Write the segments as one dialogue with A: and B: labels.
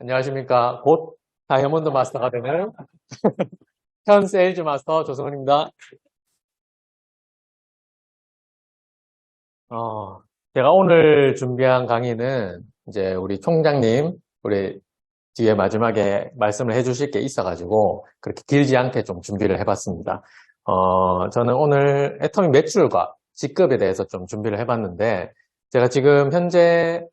A: 안녕하십니까. 곧 다이아몬드 마스터가 되는 현 세일즈 마스터 조성훈입니다. 어, 제가 오늘 준비한 강의는 이제 우리 총장님, 우리 뒤에 마지막에 말씀을 해주실 게 있어가지고 그렇게 길지 않게 좀 준비를 해봤습니다. 저는 오늘 애터미 매출과 직급에 대해서 좀 준비를 해봤는데 제가 지금 현재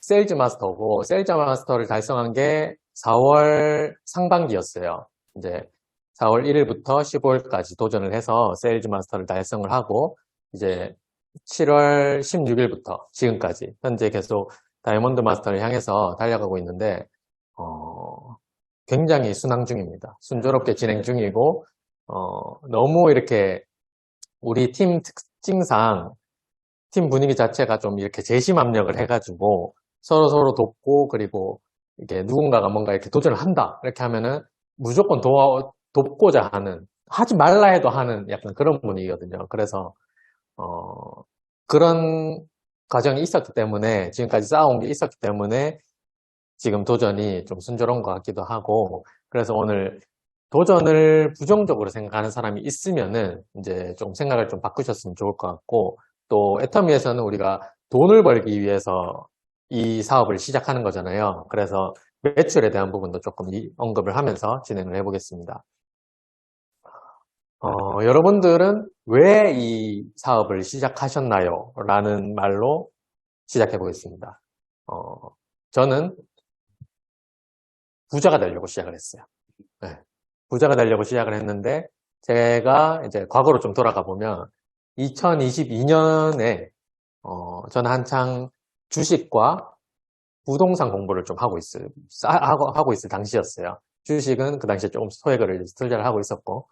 A: 세일즈 마스터고 세일즈 마스터를 달성한 게 4월 상반기였어요. 이제 4월 1일부터 15일까지 도전을 해서 세일즈 마스터를 달성을 하고 이제 7월 16일부터 지금까지 현재 계속 다이아몬드 마스터를 향해서 달려가고 있는데 굉장히 순항 중입니다. 순조롭게 진행 중이고 너무 이렇게 우리 팀 특징상 팀 분위기 자체가 좀 이렇게 재심압력을 해가지고 서로 돕고 그리고 이게 누군가가 뭔가 이렇게 도전을 한다 이렇게 하면은 무조건 돕고자 하는 하지 말라 해도 하는 약간 그런 분위기거든요. 그래서 그런 과정이 있었기 때문에 지금까지 쌓아온 게 있었기 때문에 지금 도전이 좀 순조로운 것 같기도 하고 그래서 오늘 도전을 부정적으로 생각하는 사람이 있으면은 이제 좀 생각을 좀 바꾸셨으면 좋을 것 같고 또 애터미에서는 우리가 돈을 벌기 위해서 이 사업을 시작하는 거잖아요. 그래서 매출에 대한 부분도 조금 언급을 하면서 진행을 해보겠습니다. 여러분들은 왜 이 사업을 시작하셨나요? 라는 말로 시작해 보겠습니다. 저는 부자가 되려고 시작을 했어요. 네. 부자가 되려고 시작을 했는데 제가 이제 과거로 좀 돌아가 보면 2022년에 저는 한창 주식과 부동산 공부를 좀 하고 있을 당시였어요. 주식은 그 당시에 조금 소액을 투자를 하고 있었고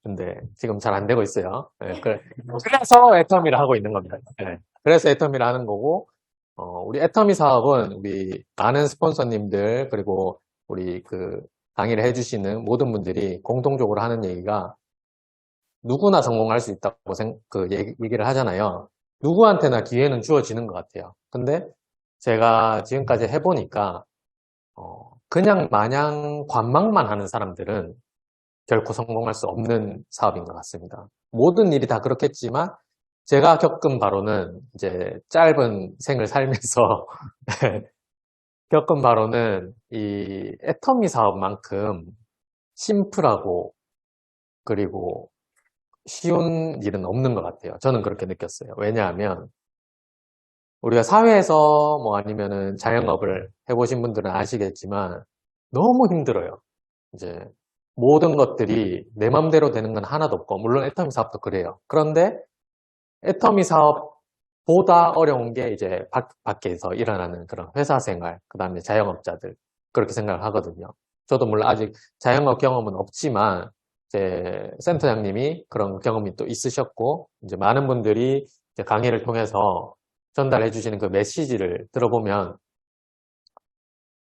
A: 근데 지금 잘 안 되고 있어요. 네, 그래서 애터미를 하고 있는 겁니다. 네, 그래서 애터미를 하는 거고 우리 애터미 사업은 우리 많은 스폰서님들 그리고 우리 그 강의를 해주시는 모든 분들이 공통적으로 하는 얘기가 누구나 성공할 수 있다고 얘기를 하잖아요. 누구한테나 기회는 주어지는 것 같아요. 근데 제가 지금까지 해보니까 그냥 마냥 관망만 하는 사람들은 결코 성공할 수 없는 사업인 것 같습니다. 모든 일이 다 그렇겠지만 제가 겪은 바로는 이제 짧은 생을 살면서 겪은 바로는 이 애터미 사업만큼 심플하고 그리고 쉬운 일은 없는 것 같아요. 저는 그렇게 느꼈어요. 왜냐하면 우리가 사회에서 뭐 아니면은 자영업을 해보신 분들은 아시겠지만 너무 힘들어요. 이제 모든 것들이 내 맘대로 되는 건 하나도 없고 물론 애터미 사업도 그래요. 그런데 애터미 사업보다 어려운 게 이제 밖에서 일어나는 그런 회사 생활, 그 다음에 자영업자들 그렇게 생각을 하거든요. 저도 물론 아직 자영업 경험은 없지만 제 센터장님이 그런 경험이 또 있으셨고 이제 많은 분들이 이제 강의를 통해서 전달해 주시는 그 메시지를 들어보면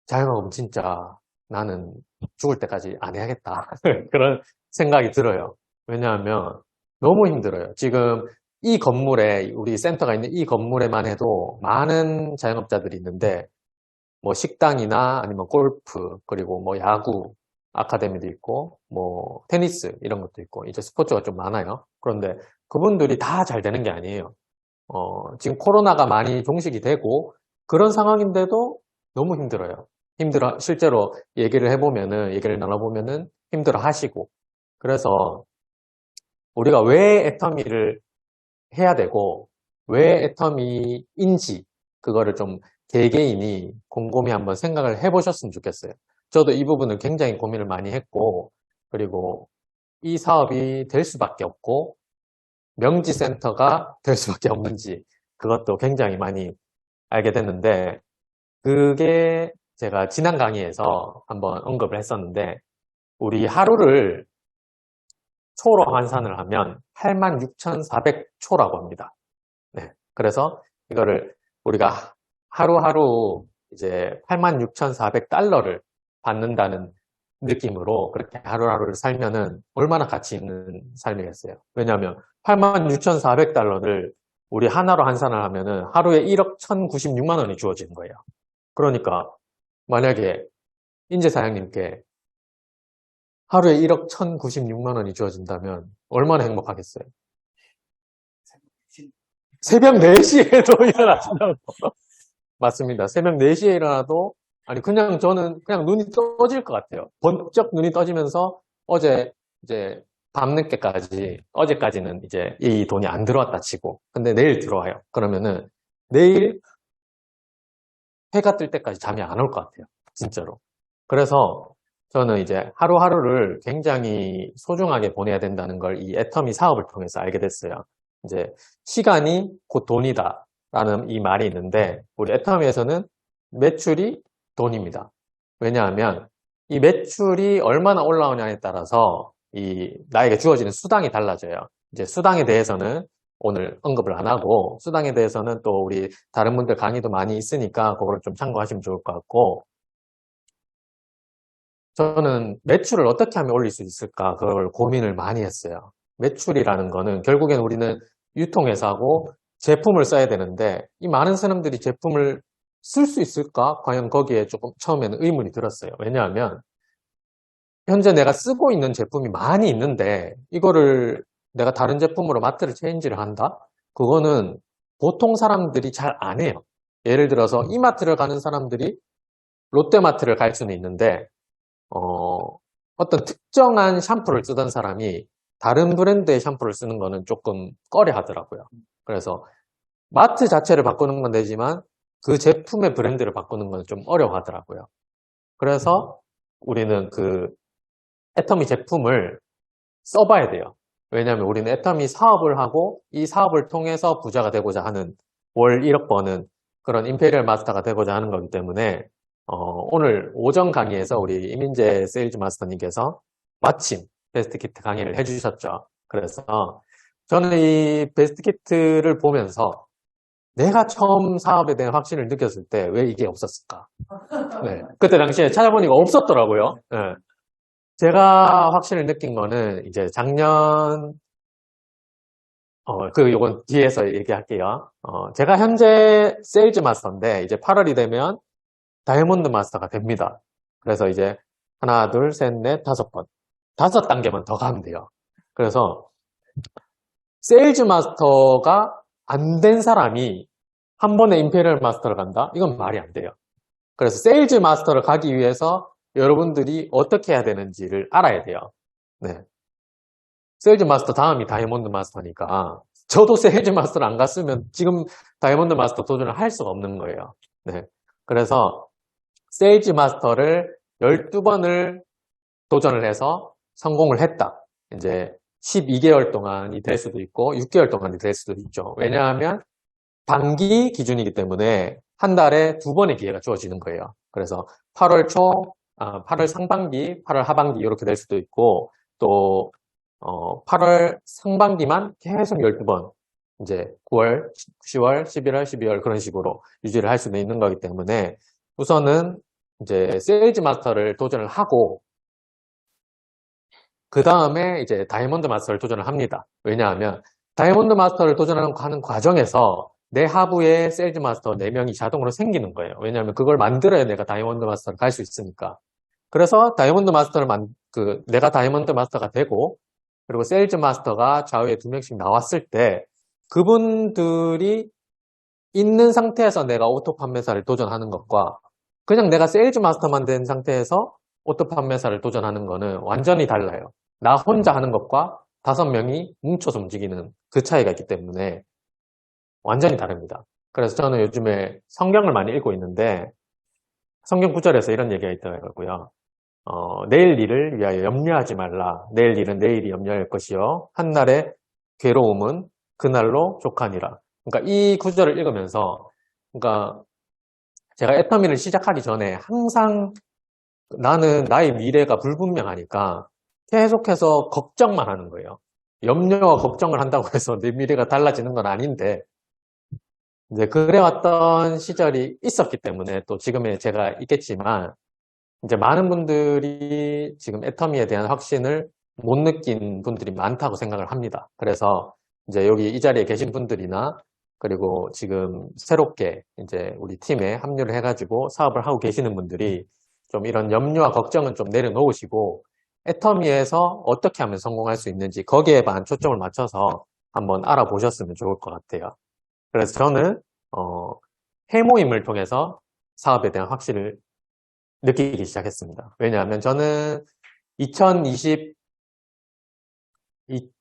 A: 자영업은 진짜 나는 죽을 때까지 안 해야겠다. 그런 생각이 들어요. 왜냐하면 너무 힘들어요. 지금 이 건물에, 우리 센터가 있는 이 건물에만 해도 많은 자영업자들이 있는데, 뭐 식당이나 아니면 골프, 그리고 뭐 야구, 아카데미도 있고, 뭐 테니스 이런 것도 있고, 이제 스포츠가 좀 많아요. 그런데 그분들이 다 잘 되는 게 아니에요. 지금 코로나가 많이 종식이 되고, 그런 상황인데도 너무 힘들어요. 실제로 얘기를 나눠보면은 힘들어 하시고. 그래서 우리가 왜 애터미를 해야 되고, 왜 애터미인지, 그거를 좀 개개인이 곰곰이 한번 생각을 해보셨으면 좋겠어요. 저도 이 부분을 굉장히 고민을 많이 했고, 그리고 이 사업이 될 수밖에 없고, 명지센터가 될 수밖에 없는지, 그것도 굉장히 많이 알게 됐는데, 그게 제가 지난 강의에서 한번 언급을 했었는데 우리 하루를 초로 환산을 하면 86,400초라고 합니다. 네. 그래서 이거를 우리가 하루하루 이제 86,400달러를 받는다는 느낌으로 그렇게 하루하루를 살면은 얼마나 가치 있는 삶이겠어요. 왜냐하면 86,400달러를 우리 하나로 환산을 하면은 하루에 1억 1,096만 원이 주어지는 거예요. 그러니까 만약에 인재 사장님께 하루에 1억 1,096만 원이 주어진다면 얼마나 행복하겠어요? 새벽 4시에도 일어나신다고. 맞습니다. 새벽 4시에 일어나도, 아니, 저는 그냥 눈이 떠질 것 같아요. 번쩍 눈이 떠지면서 어제, 이제, 밤늦게까지, 어제까지는 이제 이 돈이 안 들어왔다 치고, 근데 내일 들어와요. 그러면은, 내일 해가 뜰 때까지 잠이 안 올 것 같아요. 진짜로. 그래서 저는 이제 하루하루를 굉장히 소중하게 보내야 된다는 걸 이 애터미 사업을 통해서 알게 됐어요. 이제 시간이 곧 돈이다 라는 이 말이 있는데 우리 애터미에서는 매출이 돈입니다. 왜냐하면 이 매출이 얼마나 올라오냐에 따라서 이 나에게 주어지는 수당이 달라져요. 이제 수당에 대해서는 오늘 언급을 안 하고 수당에 대해서는 또 우리 다른 분들 강의도 많이 있으니까 그거를 좀 참고하시면 좋을 것 같고 저는 매출을 어떻게 하면 올릴 수 있을까 그걸 고민을 많이 했어요. 매출이라는 거는 결국엔 우리는 유통회사고 제품을 써야 되는데 이 많은 사람들이 제품을 쓸 수 있을까? 과연 거기에 조금 처음에는 의문이 들었어요. 왜냐하면 현재 내가 쓰고 있는 제품이 많이 있는데 이거를 내가 다른 제품으로 마트를 체인지를 한다? 그거는 보통 사람들이 잘 안 해요. 예를 들어서 이마트를 가는 사람들이 롯데마트를 갈 수는 있는데 어떤 특정한 샴푸를 쓰던 사람이 다른 브랜드의 샴푸를 쓰는 거는 조금 꺼려 하더라고요. 그래서 마트 자체를 바꾸는 건 되지만 그 제품의 브랜드를 바꾸는 건 좀 어려워 하더라고요. 그래서 우리는 그 애터미 제품을 써봐야 돼요. 왜냐하면 우리는 애터미 사업을 하고 이 사업을 통해서 부자가 되고자 하는 월 1억 버는 그런 임페리얼 마스터가 되고자 하는 거기 때문에 오늘 오전 강의에서 우리 이민재 세일즈 마스터님께서 마침 베스트 키트 강의를 해주셨죠. 그래서 저는 이 베스트 키트를 보면서 내가 처음 사업에 대한 확신을 느꼈을 때 왜 이게 없었을까? 네. 그때 당시에 찾아보니까 없었더라고요. 네. 제가 확신을 느낀 거는 이제 작년 요건 뒤에서 얘기할게요. 제가 현재 세일즈 마스터인데 이제 8월이 되면 다이아몬드 마스터가 됩니다. 그래서 이제 하나, 둘, 셋, 넷, 5번. 5단계만 더 가면 돼요. 그래서 세일즈 마스터가 안 된 사람이 한 번에 임페리얼 마스터를 간다? 이건 말이 안 돼요. 그래서 세일즈 마스터를 가기 위해서 여러분들이 어떻게 해야 되는지를 알아야 돼요. 네. 세일즈 마스터 다음이 다이아몬드 마스터니까 저도 세일즈 마스터를 안 갔으면 지금 다이아몬드 마스터 도전을 할 수가 없는 거예요. 네. 그래서 세일즈 마스터를 12번을 도전을 해서 성공을 했다. 이제 12개월 동안이 될 수도 있고 6개월 동안이 될 수도 있죠. 왜냐하면 단기 기준이기 때문에 한 달에 2번의 기회가 주어지는 거예요. 그래서 8월 초, 8월 상반기, 8월 하반기 이렇게 될 수도 있고 또 8월 상반기만 계속 12번 이제 9월, 10월, 11월, 12월 그런 식으로 유지를 할 수도 있는 거기 때문에 우선은 이제 세일즈 마스터를 도전을 하고 그 다음에 이제 다이아몬드 마스터를 도전을 합니다. 왜냐하면 다이아몬드 마스터를 도전하는 과정에서 내 하부에 세일즈 마스터 4명이 자동으로 생기는 거예요. 왜냐하면 그걸 만들어야 내가 다이아몬드 마스터를 갈 수 있으니까. 그래서 다이아몬드 마스터를 내가 다이아몬드 마스터가 되고 그리고 세일즈 마스터가 좌우에 2명씩 나왔을 때 그분들이 있는 상태에서 내가 오토 판매사를 도전하는 것과 그냥 내가 세일즈 마스터만 된 상태에서 오토 판매사를 도전하는 거는 완전히 달라요. 나 혼자 하는 것과 5명이 뭉쳐서 움직이는 그 차이가 있기 때문에 완전히 다릅니다. 그래서 저는 요즘에 성경을 많이 읽고 있는데 성경 구절에서 이런 얘기가 있더라고요. 내일 일을 위하여 염려하지 말라. 내일 일은 내일이 염려할 것이요. 한날의 괴로움은 그날로 족하니라. 그러니까 이 구절을 읽으면서 그러니까 제가 애터미를 시작하기 전에 항상 나는 나의 미래가 불분명하니까 계속해서 걱정만 하는 거예요. 염려와 걱정을 한다고 해서 내 미래가 달라지는 건 아닌데 이제 그래왔던 시절이 있었기 때문에 또 지금의 제가 있겠지만 이제 많은 분들이 지금 애터미에 대한 확신을 못 느낀 분들이 많다고 생각을 합니다. 그래서 이제 여기 이 자리에 계신 분들이나 그리고 지금 새롭게 이제 우리 팀에 합류를 해가지고 사업을 하고 계시는 분들이 좀 이런 염려와 걱정은 좀 내려놓으시고 애터미에서 어떻게 하면 성공할 수 있는지 거기에만 초점을 맞춰서 한번 알아보셨으면 좋을 것 같아요. 그래서 저는 해모임을 통해서 사업에 대한 확신을 느끼기 시작했습니다. 왜냐하면 저는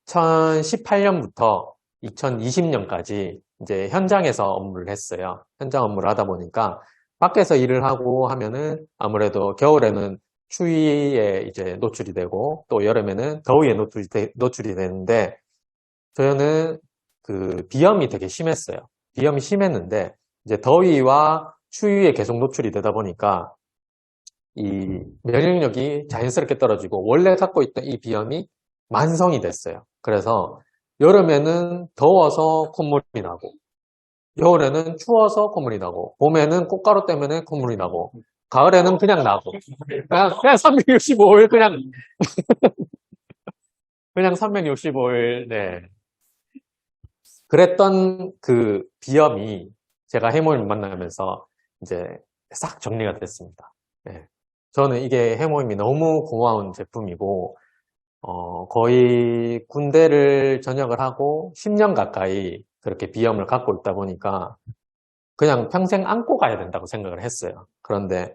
A: 2018년부터 2020년까지 이제 현장에서 업무를 했어요. 현장 업무를 하다 보니까 밖에서 일을 하고 하면은 아무래도 겨울에는 추위에 이제 노출이 되고 또 여름에는 더위에 노출이 되는데 저는 그 비염이 되게 심했어요. 비염이 심했는데 이제 더위와 추위에 계속 노출이 되다 보니까 이 면역력이 자연스럽게 떨어지고 원래 갖고 있던 이 비염이 만성이 됐어요. 그래서 여름에는 더워서 콧물이 나고 겨울에는 추워서 콧물이 나고 봄에는 꽃가루 때문에 콧물이 나고 가을에는 그냥 나고 그냥 365일 그냥 365일 네. 그랬던 그 비염이 제가 해모임을 만나면서 이제 싹 정리가 됐습니다. 네. 저는 이게 해모임이 너무 고마운 제품이고 거의 군대를 전역을 하고 10년 가까이 그렇게 비염을 갖고 있다 보니까 그냥 평생 안고 가야 된다고 생각을 했어요. 그런데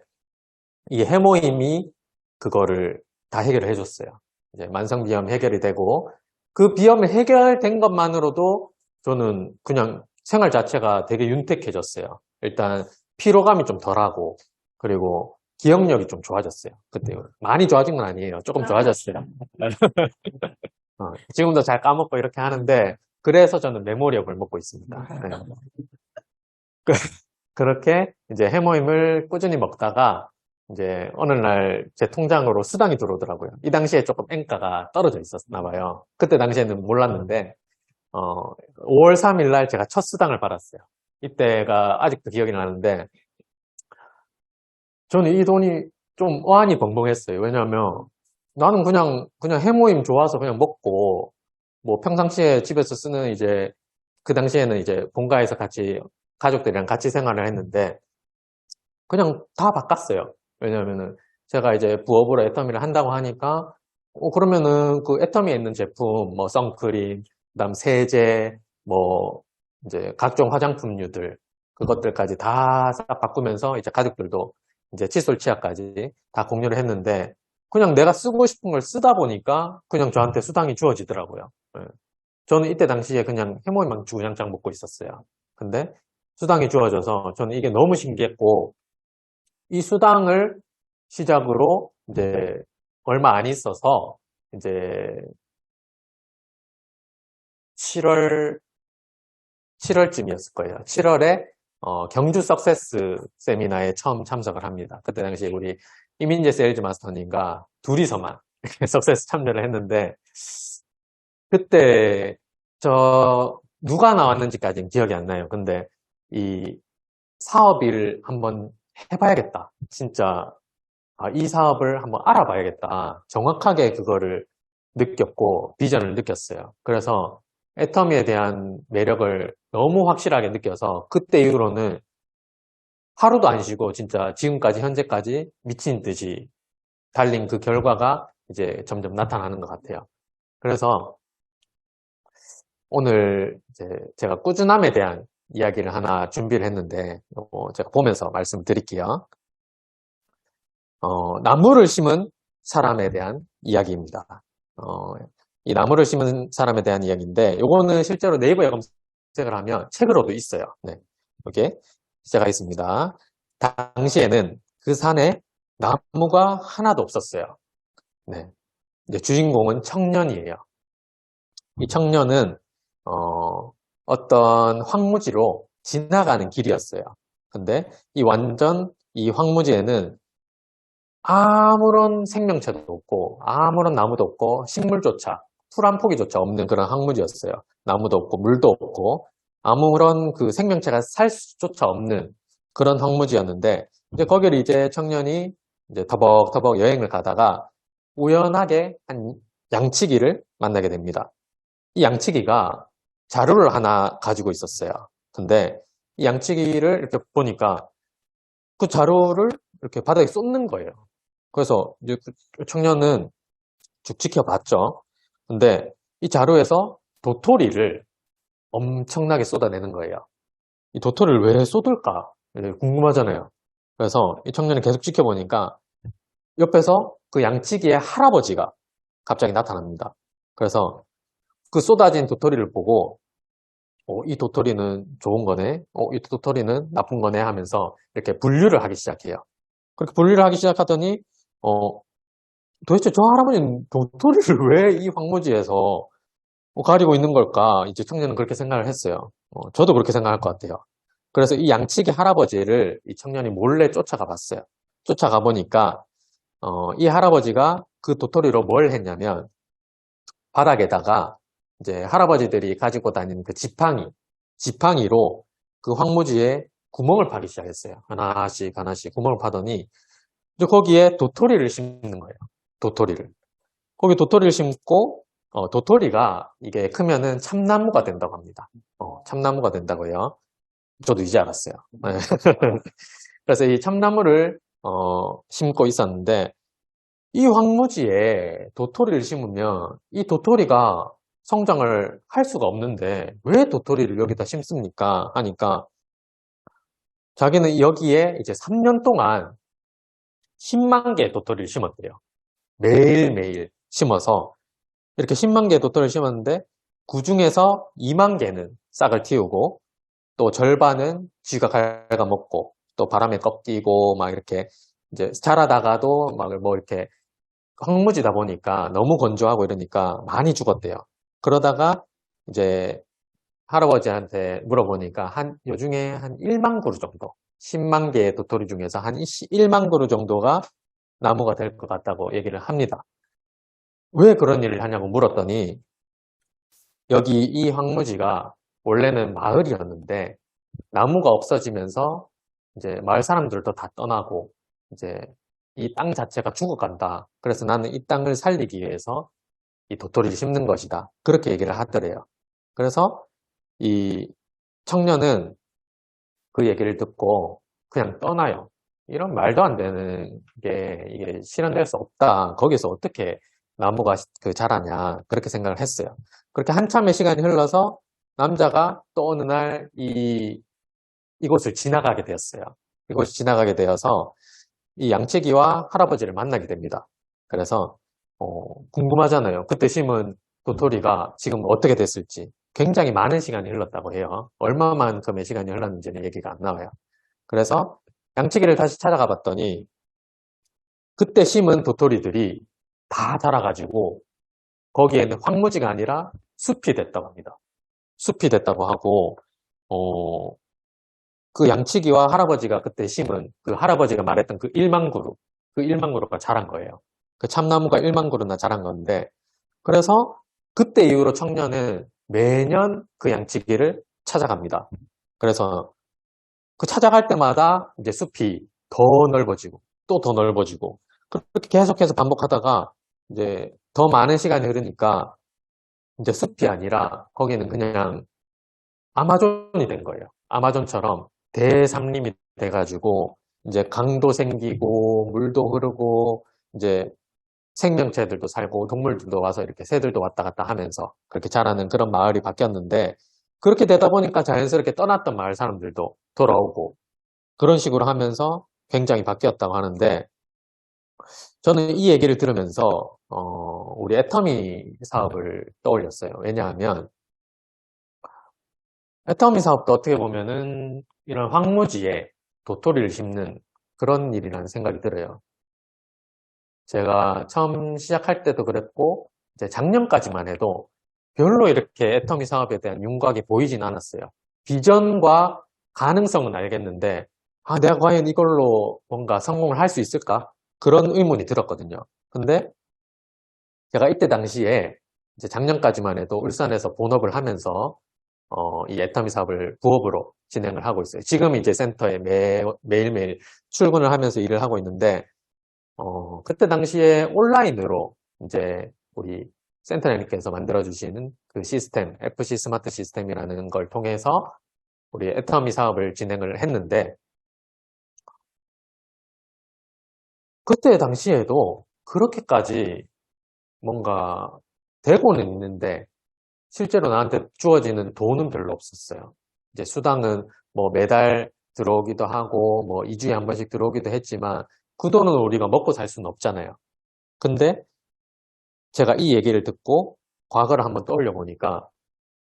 A: 이 해모임이 그거를 다 해결을 해줬어요. 이제 만성비염 해결이 되고 그 비염이 해결된 것만으로도 저는 그냥 생활 자체가 되게 윤택해졌어요. 일단 피로감이 좀 덜하고 그리고 기억력이 좀 좋아졌어요. 그때 많이 좋아진 건 아니에요. 조금 좋아졌어요. 지금도 잘 까먹고 이렇게 하는데 그래서 저는 메모리업을 먹고 있습니다. 네. 그렇게 이제 해모임을 꾸준히 먹다가 이제 어느 날 제 통장으로 수당이 들어오더라고요. 이 당시에 조금 엔가가 떨어져 있었나 봐요. 그때 당시에는 몰랐는데 5월 3일 날 제가 첫 수당을 받았어요. 이때가 아직도 기억이 나는데 저는 이 돈이 좀 어안이 벙벙했어요. 왜냐하면 나는 그냥 해모임 좋아서 그냥 먹고 뭐 평상시에 집에서 쓰는 이제 그 당시에는 이제 본가에서 같이 가족들이랑 같이 생활을 했는데 그냥 다 바꿨어요. 왜냐하면은 제가 이제 부업으로 애터미를 한다고 하니까 그러면은 그 애터미에 있는 제품 뭐 선크림, 그다음 세제, 뭐 이제 각종 화장품류들 그것들까지 다 싹 바꾸면서 이제 가족들도 이제 칫솔 치약까지 다 공유를 했는데 그냥 내가 쓰고 싶은 걸 쓰다 보니까 그냥 저한테 수당이 주어지더라고요. 예. 저는 이때 당시에 그냥 해모임만 주구장창 먹고 있었어요. 근데 수당이 주어져서 저는 이게 너무 신기했고 이 수당을 시작으로 이제 얼마 안 있어서 이제 7월쯤이었을 거예요. 7월에 경주 석세스 세미나에 처음 참석을 합니다. 그때 당시에 우리 이민재 세일즈 마스터님과 둘이서만 석세스 참여를 했는데 그때 누가 나왔는지까지는 기억이 안 나요. 근데 이 사업을 한번 해봐야겠다. 진짜 이 사업을 한번 알아봐야겠다. 정확하게 그거를 느꼈고 비전을 느꼈어요. 그래서 애터미에 대한 매력을 너무 확실하게 느껴서 그때 이후로는 하루도 안 쉬고 진짜 지금까지 현재까지 미친 듯이 달린 그 결과가 이제 점점 나타나는 것 같아요. 그래서 오늘 이제 제가 꾸준함에 대한 이야기를 하나 준비를 했는데 제가 보면서 말씀드릴게요. 나무를 심은 사람에 대한 이야기입니다. 이 나무를 심은 사람에 대한 이야기인데 이거는 실제로 네이버에 검색을 하면 책으로도 있어요. 네, 이렇게 시작하겠습니다. 당시에는 그 산에 나무가 하나도 없었어요. 네, 이제 주인공은 청년이에요. 이 청년은 어떤 황무지로 지나가는 길이었어요. 근데 이 황무지에는 아무런 생명체도 없고 아무런 나무도 없고 식물조차 풀 한 포기조차 없는 그런 황무지였어요. 나무도 없고 물도 없고 아무런 그 생명체가 살 수조차 없는 그런 황무지였는데 이제 거기를 이제 청년이 이제 터벅터벅 여행을 가다가 우연하게 한 양치기를 만나게 됩니다. 이 양치기가 자루를 하나 가지고 있었어요. 근데 이 양치기를 이렇게 보니까 그 자루를 이렇게 바닥에 쏟는 거예요. 그래서 이제 그 청년은 쭉 지켜봤죠. 근데 이 자루에서 도토리를 엄청나게 쏟아내는 거예요. 이 도토리를 왜 쏟을까? 궁금하잖아요. 그래서 이 청년이 계속 지켜보니까 옆에서 그 양치기의 할아버지가 갑자기 나타납니다. 그래서 그 쏟아진 도토리를 보고 이 도토리는 좋은 거네, 이 도토리는 나쁜 거네 하면서 이렇게 분류를 하기 시작해요. 그렇게 분류를 하기 시작하더니 어, 도대체 저 할아버지는 도토리를 왜 이 황무지에서 가리고 있는 걸까? 이제 청년은 그렇게 생각을 했어요. 저도 그렇게 생각할 것 같아요. 그래서 이 양치기 할아버지를 이 청년이 몰래 쫓아가 봤어요. 쫓아가 보니까 이 할아버지가 그 도토리로 뭘 했냐면 바닥에다가 이제 할아버지들이 가지고 다니는 그 지팡이로 그 황무지에 구멍을 파기 시작했어요. 하나씩 하나씩 구멍을 파더니 이제 거기에 도토리를 심는 거예요. 도토리를. 거기 도토리를 심고 도토리가 이게 크면은 참나무가 된다고 합니다. 참나무가 된다고요. 저도 이제 알았어요. 네. 그래서 이 참나무를 심고 있었는데 이 황무지에 도토리를 심으면 이 도토리가 성장을 할 수가 없는데 왜 도토리를 여기다 심습니까? 하니까 자기는 여기에 이제 3년 동안 10만 개의 도토리를 심었대요. 매일매일 심어서 이렇게 10만 개의 도토리를 심었는데 그 중에서 2만 개는 싹을 틔우고 또 절반은 쥐가 갉아먹고 또 바람에 꺾이고 막 이렇게 이제 자라다가도 막 뭐 이렇게 황무지다 보니까 너무 건조하고 이러니까 많이 죽었대요. 그러다가 이제 할아버지한테 물어보니까 요중에 한 1만 그루 정도, 10만 개의 도토리 중에서 한 1만 그루 정도가 나무가 될 것 같다고 얘기를 합니다. 왜 그런 일을 하냐고 물었더니 여기 이 황무지가 원래는 마을이었는데 나무가 없어지면서 이제 마을 사람들도 다 떠나고 이제 이 땅 자체가 죽어간다. 그래서 나는 이 땅을 살리기 위해서 이 도토리를 심는 것이다. 그렇게 얘기를 하더래요. 그래서 이 청년은 그 얘기를 듣고 그냥 떠나요. 이런 말도 안 되는 게 이게 실현될 수 없다. 거기서 어떻게 나무가 자라냐. 그렇게 생각을 했어요. 그렇게 한참의 시간이 흘러서 남자가 또 어느 날 이곳을 지나가게 되었어요. 이곳을 지나가게 되어서 이 양치기와 할아버지를 만나게 됩니다. 그래서 궁금하잖아요. 그때 심은 도토리가 지금 어떻게 됐을지. 굉장히 많은 시간이 흘렀다고 해요. 얼마만큼의 시간이 흘렀는지는 얘기가 안 나와요. 그래서 양치기를 다시 찾아가 봤더니 그때 심은 도토리들이 다 자라가지고 거기에는 황무지가 아니라 숲이 됐다고 합니다. 숲이 됐다고 하고 그 양치기와 할아버지가 그때 심은 그 할아버지가 말했던 그 1만 그루, 그 1만 그루가 자란 거예요. 그 참나무가 1만 그루나 자란 건데 그래서 그때 이후로 청년은 매년 그 양치기를 찾아갑니다. 그래서 그 찾아갈 때마다 이제 숲이 더 넓어지고 또 더 넓어지고 그렇게 계속해서 반복하다가 이제 더 많은 시간이 흐르니까 이제 숲이 아니라 거기는 그냥 아마존이 된 거예요. 아마존처럼 대삼림이 돼가지고 이제 강도 생기고 물도 흐르고 이제 생명체들도 살고 동물들도 와서 이렇게 새들도 왔다 갔다 하면서 그렇게 자라는 그런 마을이 바뀌었는데 그렇게 되다 보니까 자연스럽게 떠났던 마을 사람들도 돌아오고 그런 식으로 하면서 굉장히 바뀌었다고 하는데 저는 이 얘기를 들으면서 우리 애터미 사업을 떠올렸어요. 왜냐하면 애터미 사업도 어떻게 보면은 이런 황무지에 도토리를 심는 그런 일이라는 생각이 들어요. 제가 처음 시작할 때도 그랬고 이제 작년까지만 해도 별로 이렇게 애터미 사업에 대한 윤곽이 보이진 않았어요. 비전과 가능성은 알겠는데 내가 과연 이걸로 뭔가 성공을 할 수 있을까? 그런 의문이 들었거든요. 근데 제가 이때 당시에 이제 작년까지만 해도 울산에서 본업을 하면서 이 애터미 사업을 부업으로 진행을 하고 있어요. 지금 이제 센터에 매일매일 출근을 하면서 일을 하고 있는데 그때 당시에 온라인으로 이제 우리 센터장님께서 만들어주시는 그 시스템, FC 스마트 시스템이라는 걸 통해서 우리 애터미 사업을 진행을 했는데 그때 당시에도 그렇게까지 뭔가 되고는 있는데 실제로 나한테 주어지는 돈은 별로 없었어요. 이제 수당은 뭐 매달 들어오기도 하고 뭐 2주에 한 번씩 들어오기도 했지만 그 돈은 우리가 먹고 살 수는 없잖아요. 근데 제가 이 얘기를 듣고 과거를 한번 떠올려 보니까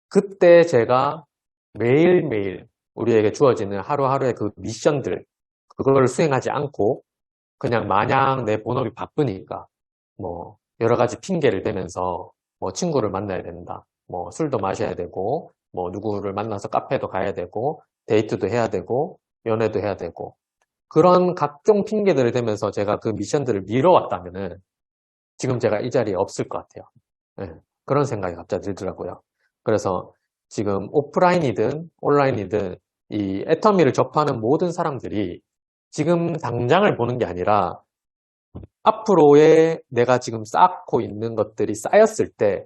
A: 그때 제가 매일매일 우리에게 주어지는 하루하루의 그 미션들 그걸 수행하지 않고 그냥 마냥 내 본업이 바쁘니까 뭐 여러 가지 핑계를 대면서 뭐 친구를 만나야 된다. 뭐 술도 마셔야 되고 뭐 누구를 만나서 카페도 가야 되고 데이트도 해야 되고 연애도 해야 되고 그런 각종 핑계들을 대면서 제가 그 미션들을 미뤄왔다면은 지금 제가 이 자리에 없을 것 같아요. 예, 그런 생각이 갑자기 들더라고요. 그래서 지금 오프라인이든 온라인이든 이 애터미를 접하는 모든 사람들이 지금 당장을 보는 게 아니라 앞으로의 내가 지금 쌓고 있는 것들이 쌓였을 때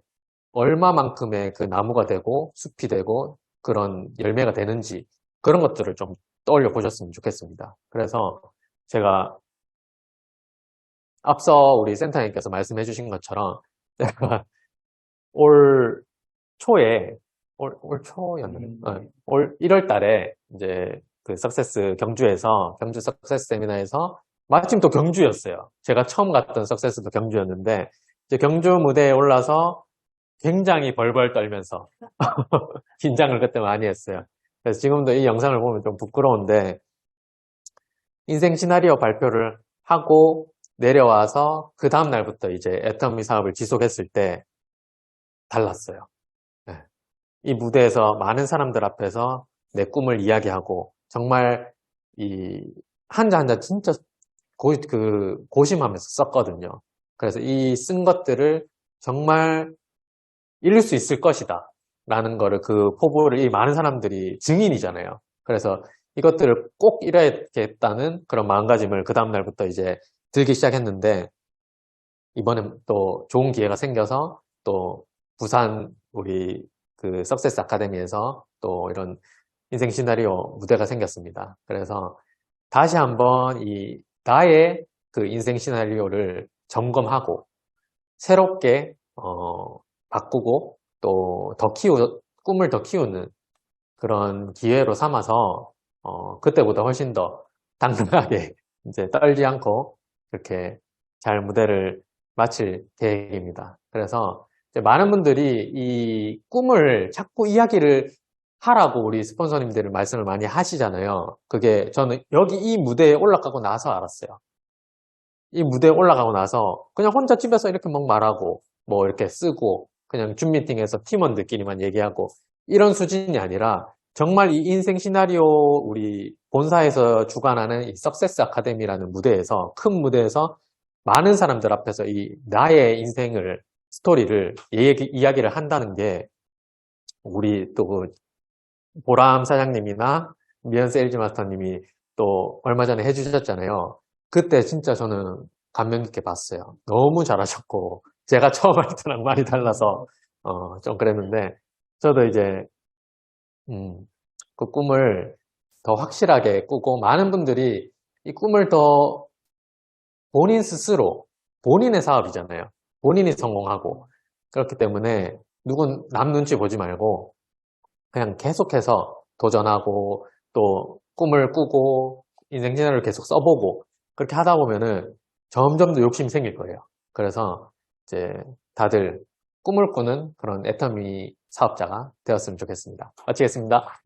A: 얼마만큼의 그 나무가 되고 숲이 되고 그런 열매가 되는지 그런 것들을 좀 떠올려 보셨으면 좋겠습니다. 그래서 제가 앞서 우리 센터장님께서 말씀해 주신 것처럼 내가 올 초에 올 초였나요? 올 1월 달에 이제 그 석세스 경주에서 경주 석세스 세미나에서 마침 또 경주였어요. 제가 처음 갔던 석세스도 경주였는데 이제 경주 무대에 올라서 굉장히 벌벌 떨면서 긴장을 그때 많이 했어요. 그래서 지금도 이 영상을 보면 좀 부끄러운데 인생 시나리오 발표를 하고 내려와서 그 다음 날부터 이제 애터미 사업을 지속했을 때 달랐어요. 네. 이 무대에서 많은 사람들 앞에서 내 꿈을 이야기하고 정말 이 한자 한자 진짜 고심하면서 썼거든요. 그래서 이 쓴 것들을 정말 이룰 수 있을 것이다 라는 거를 그 포부를 이 많은 사람들이 증인이잖아요. 그래서 이것들을 꼭 이뤄야겠다는 그런 마음가짐을 그 다음날부터 이제 들기 시작했는데 이번엔 또 좋은 기회가 생겨서 또 부산 우리 그 석세스 아카데미에서 또 이런 인생 시나리오 무대가 생겼습니다. 그래서 다시 한번 이 나의 그 인생 시나리오를 점검하고 새롭게 바꾸고 또 꿈을 더 키우는 그런 기회로 삼아서 그때보다 훨씬 더 당당하게 이제 떨지 않고 그렇게 잘 무대를 마칠 계획입니다. 그래서 이제 많은 분들이 이 꿈을 자꾸 이야기를 하라고 우리 스폰서님들을 말씀을 많이 하시잖아요. 그게 저는 여기 이 무대에 올라가고 나서 알았어요. 이 무대에 올라가고 나서 그냥 혼자 집에서 이렇게 막 말하고 뭐 이렇게 쓰고 그냥 줌 미팅에서 팀원들끼리만 얘기하고 이런 수준이 아니라 정말 이 인생 시나리오 우리 본사에서 주관하는 이 석세스 아카데미라는 무대에서 큰 무대에서 많은 사람들 앞에서 이 나의 인생을 스토리를 이야기를 한다는 게 우리 또 그 보람 사장님이나 미연 세일즈 마스터님이 또 얼마 전에 해주셨잖아요. 그때 진짜 저는 감명 깊게 봤어요. 너무 잘하셨고 제가 처음 할 때랑 많이 달라서 좀 그랬는데 저도 이제 그 꿈을 더 확실하게 꾸고 많은 분들이 이 꿈을 더 본인 스스로 본인의 사업이잖아요. 본인이 성공하고 그렇기 때문에 누군 남 눈치 보지 말고 그냥 계속해서 도전하고 또 꿈을 꾸고 인생 시나리오를 계속 써보고 그렇게 하다 보면은 점점 더 욕심이 생길 거예요. 그래서 이제 다들 꿈을 꾸는 그런 애터미 사업자가 되었으면 좋겠습니다. 마치겠습니다.